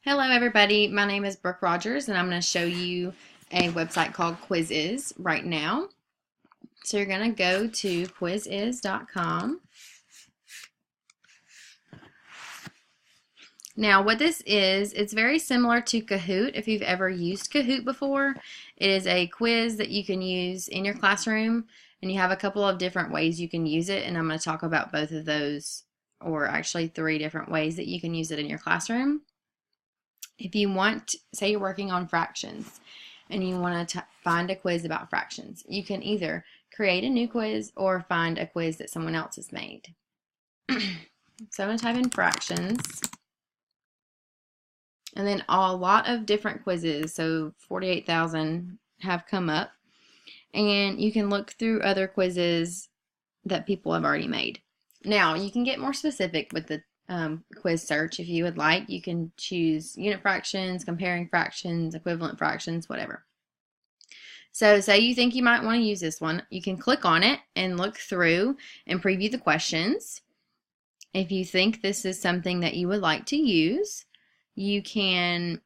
Hello everybody, my name is Brooke Rogers and I'm going to show you a website called Quizizz right now. So you're going to go to quizizz.com. Now what this is, it's very similar to Kahoot if you've ever used Kahoot before. It is a quiz that you can use in your classroom and you have a couple of different ways you can use it, and I'm going to talk about both of those, or actually 3 different ways that you can use it in your classroom. If you want, say you're working on fractions and you want to find a quiz about fractions, you can either create a new quiz or find a quiz that someone else has made. So I'm going to type in fractions, and then a lot of different quizzes, so 48,000 have come up, and you can look through other quizzes that people have already made. Now you can get more specific with the quiz search if you would like. You can choose unit fractions, comparing fractions, equivalent fractions, whatever. So say you think you might want to use this one, you can click on it and look through and preview the questions. If you think this is something that you would like to use, you can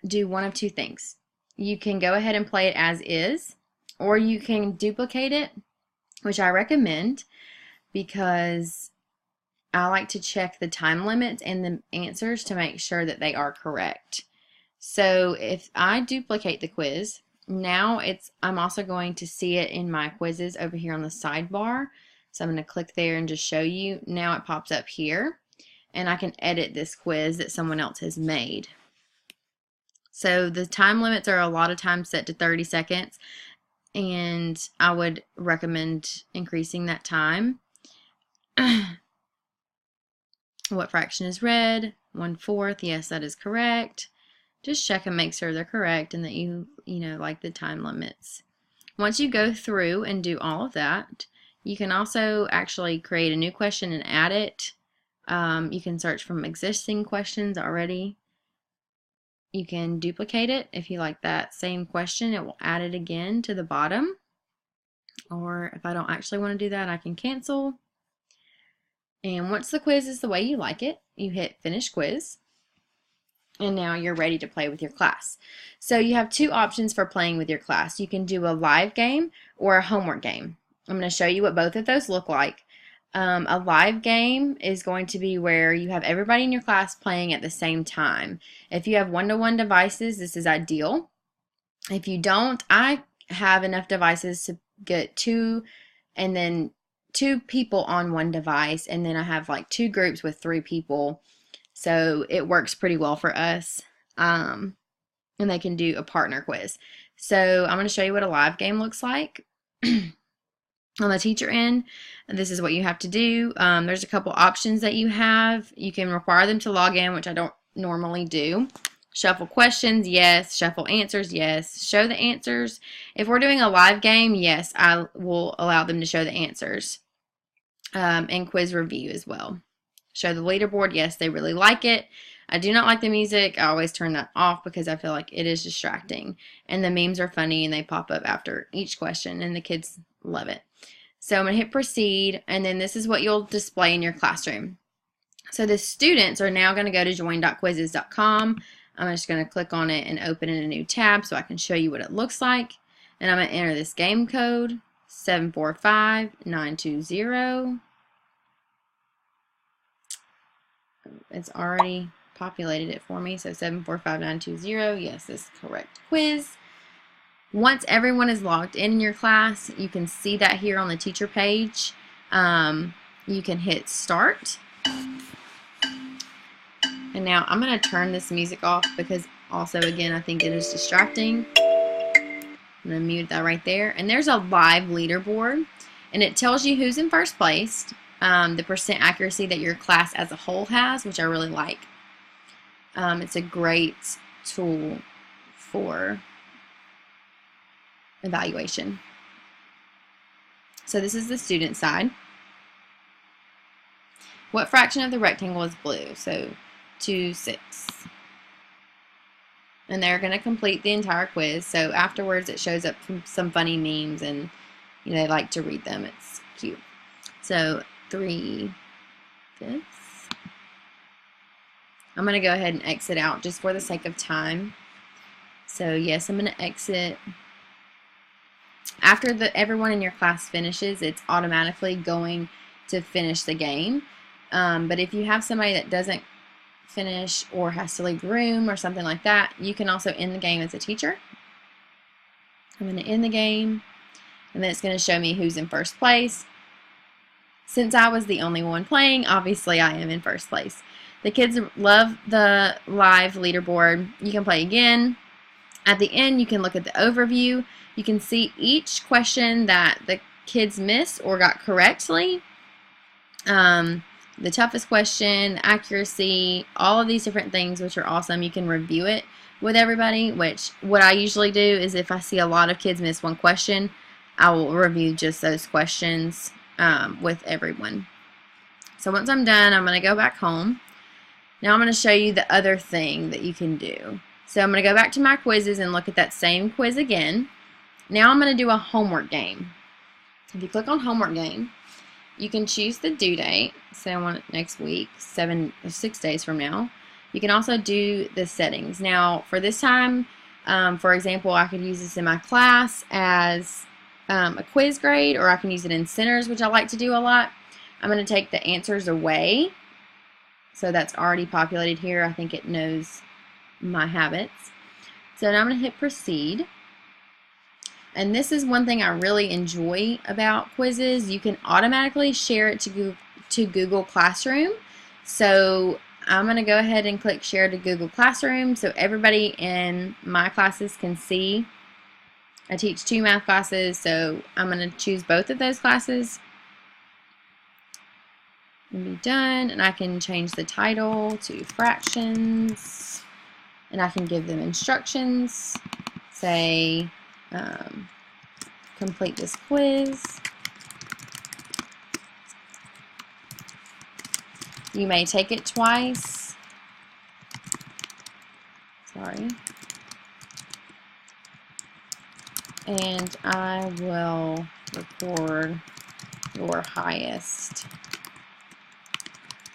do one of 2 things. You can go ahead and play it as is, or you can duplicate it, which I recommend because I like to check the time limits and the answers to make sure that they are correct. So if I duplicate the quiz, now I'm also going to see it in my quizzes over here on the sidebar. So I'm going to click there and just show you. Now it pops up here, and I can edit this quiz that someone else has made. So the time limits are a lot of times set to 30 seconds, and I would recommend increasing that time. What fraction is red? 1/4. Yes, that is correct. Just check and make sure they're correct and that you like the time limits. Once you go through and do all of that, you can also actually create a new question and add it. You can search from existing questions already. You can duplicate it. If you like that same question, it will add it again to the bottom. Or if I don't actually want to do that, I can cancel. And once the quiz is the way you like it, you hit Finish Quiz. And now you're ready to play with your class. So you have 2 options for playing with your class. You can do a live game or a homework game. I'm going to show you what both of those look like. A live game is going to be where you have everybody in your class playing at the same time. If you have one-to-one devices, this is ideal. If you don't, I have enough devices to get 2 and then 2 people on one device, and then I have like 2 groups with 3 people. So it works pretty well for us, and they can do a partner quiz. So I'm going to show you what a live game looks like. On the teacher end, this is what you have to do. There's a couple options that you have. You can require them to log in, which I don't normally do. Shuffle questions, yes. Shuffle answers, yes. Show the answers. If we're doing a live game, yes, I will allow them to show the answers. And quiz review as well. Show the leaderboard, yes, they really like it. I do not like the music. I always turn that off because I feel like it is distracting. And the memes are funny and they pop up after each question and the kids love it. So I'm going to hit proceed, and then this is what you'll display in your classroom. So the students are now going to go to join.quizizz.com. I'm just going to click on it and open in a new tab so I can show you what it looks like. And I'm going to enter this game code, 745920. It's already populated it for me, so 745920. Yes, this is correct quiz. Once everyone is logged in your class, you can see that here on the teacher page. You can hit start. And now I'm going to turn this music off because also, again, I think it is distracting. I'm going to mute that right there. And there's a live leaderboard, and it tells you who's in first place, the percent accuracy that your class as a whole has, which I really like. It's a great tool for evaluation. So this is the student side. What fraction of the rectangle is blue? So 2/6. And they're going to complete the entire quiz. So afterwards it shows up some funny memes, and they like to read them. It's cute. So 3/5. I'm going to go ahead and exit out just for the sake of time. So yes, I'm going to exit. After everyone in your class finishes, it's automatically going to finish the game. But if you have somebody that doesn't finish or has to leave the room or something like that, you can also end the game as a teacher. I'm going to end the game, and then it's going to show me who's in first place. Since I was the only one playing, obviously I am in first place. The kids love the live leaderboard. You can play again. At the end, you can look at the overview. You can see each question that the kids missed or got correctly. The toughest question, accuracy, all of these different things, which are awesome. You can review it with everybody, which what I usually do is if I see a lot of kids miss one question, I will review just those questions with everyone. So once I'm done, I'm going to go back home. Now I'm going to show you the other thing that you can do. So I'm going to go back to my quizzes and look at that same quiz again. Now I'm going to do a homework game. If you click on homework game, you can choose the due date. Say I want it next week, 6 days from now. You can also do the settings. Now for this time, for example, I could use this in my class as a quiz grade, or I can use it in centers, which I like to do a lot. I'm going to take the answers away. So that's already populated here. I think it knows my habits. So now I'm going to hit proceed. And this is one thing I really enjoy about Quizizz. You can automatically share it to Google Classroom. So I'm going to go ahead and click share to Google Classroom so everybody in my classes can see. I teach 2 math classes, so I'm going to choose both of those classes and be done. And I can change the title to fractions, and I can give them instructions. Say, complete this quiz. You may take it twice. Sorry. And I will record your highest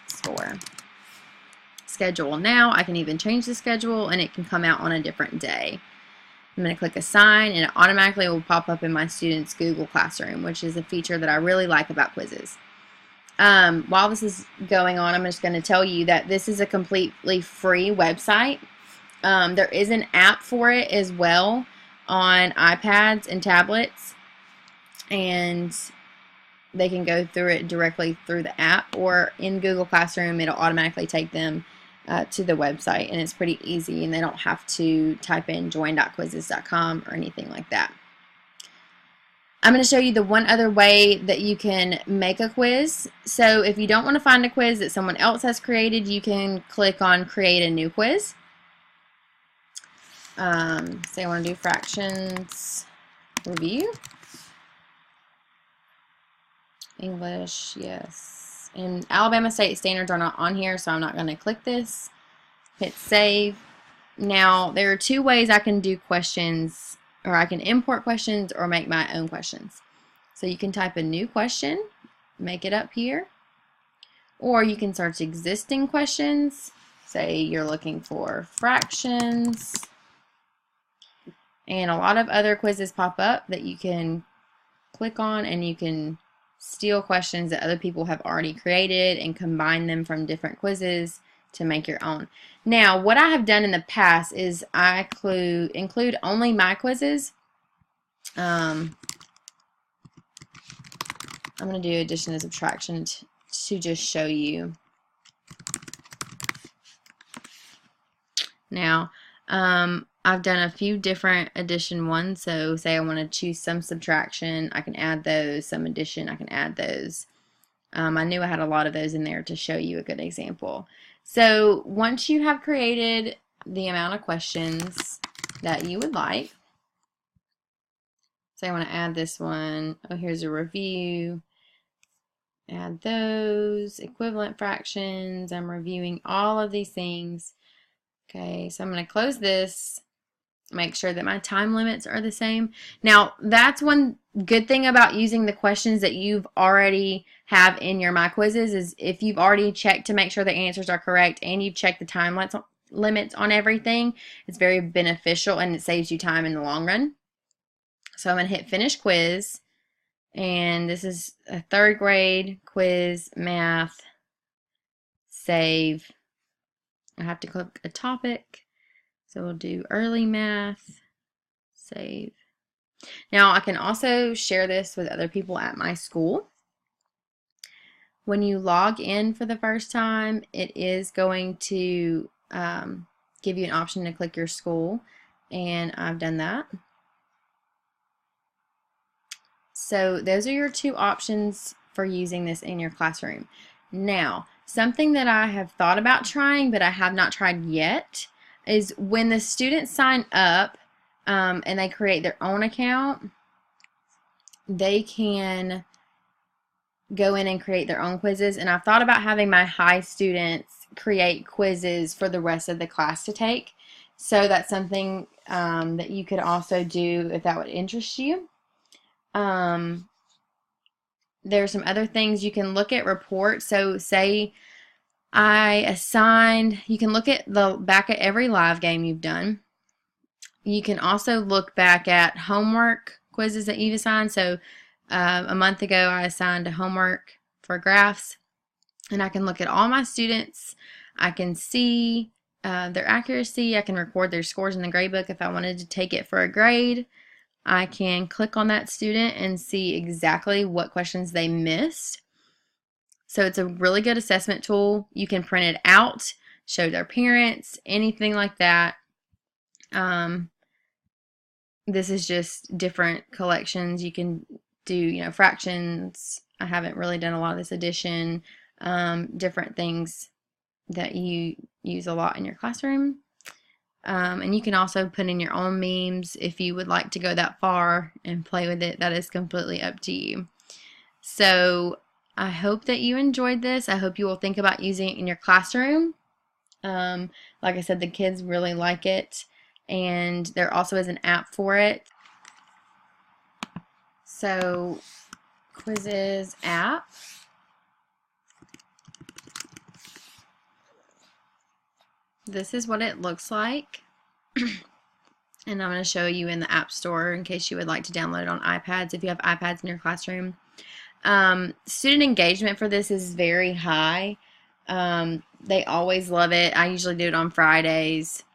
score. Schedule now. I can even change the schedule and it can come out on a different day. I'm going to click assign and it automatically will pop up in my students' Google Classroom, which is a feature that I really like about Quizizz. While this is going on, I'm just going to tell you that this is a completely free website. There is an app for it as well on iPads and tablets, and they can go through it directly through the app, or in Google Classroom it'll automatically take them to the website, and it's pretty easy, and they don't have to type in join.quizizz.com or anything like that. I'm going to show you the one other way that you can make a quiz. So if you don't want to find a quiz that someone else has created, you can click on create a new quiz. Say I want to do fractions review. English, yes. And Alabama State Standards are not on here, so I'm not going to click this. Hit save. Now, there are 2 ways I can do questions, or I can import questions or make my own questions. So you can type a new question, make it up here, or you can search existing questions. Say you're looking for fractions, and a lot of other quizzes pop up that you can click on, and you can steal questions that other people have already created and combine them from different quizzes to make your own. Now, what I have done in the past is I include only my quizzes. I'm going to do addition and subtraction to just show you. Now, I've done a few different addition ones. So say I want to choose some subtraction, I can add those. Some addition, I can add those. I knew I had a lot of those in there to show you a good example. So once you have created the amount of questions that you would like, say I want to add this one. Oh, here's a review. Add those equivalent fractions. I'm reviewing all of these things. Okay, so I'm going to close this. Make sure that my time limits are the same. Now, that's one good thing about using the questions that you've already have in your My Quizzes is if you've already checked to make sure the answers are correct and you've checked the time limits on everything, it's very beneficial and it saves you time in the long run. So I'm going to hit Finish Quiz, and this is a 3rd grade quiz, math, save. I have to click a topic. So we'll do early math, save. Now I can also share this with other people at my school. When you log in for the first time, it is going to give you an option to click your school, and I've done that. So those are your 2 options for using this in your classroom. Now, something that I have thought about trying but I have not tried yet is when the students sign up and they create their own account, they can go in and create their own quizzes. And I've thought about having my high students create quizzes for the rest of the class to take. So that's something that you could also do if that would interest you. There's some other things you can look at reports. So say I assigned, you can look at the back at every live game you've done. You can also look back at homework quizzes that you've assigned. So a month ago I assigned a homework for graphs, and I can look at all my students. I can see their accuracy. I can record their scores in the grade book if I wanted to take it for a grade. I can click on that student and see exactly what questions they missed. So it's a really good assessment tool. You can print it out, show their parents, anything like that. This is just different collections. You can do, fractions. I haven't really done a lot of this addition. Different things that you use a lot in your classroom. And you can also put in your own memes if you would like to go that far and play with it. That is completely up to you. So I hope that you enjoyed this. I hope you will think about using it in your classroom. Like I said, the kids really like it, and there also is an app for it. So Quizizz app. This is what it looks like. And I'm going to show you in the App Store in case you would like to download it on iPads if you have iPads in your classroom. Student engagement for this is very high. They always love it. I usually do it on Fridays,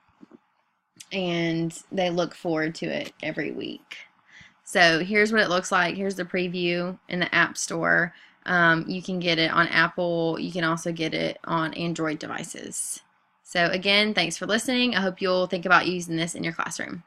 and they look forward to it every week. So here's what it looks like. Here's the preview in the App Store. You can get it on Apple. You can also get it on Android devices. So again, thanks for listening. I hope you'll think about using this in your classroom.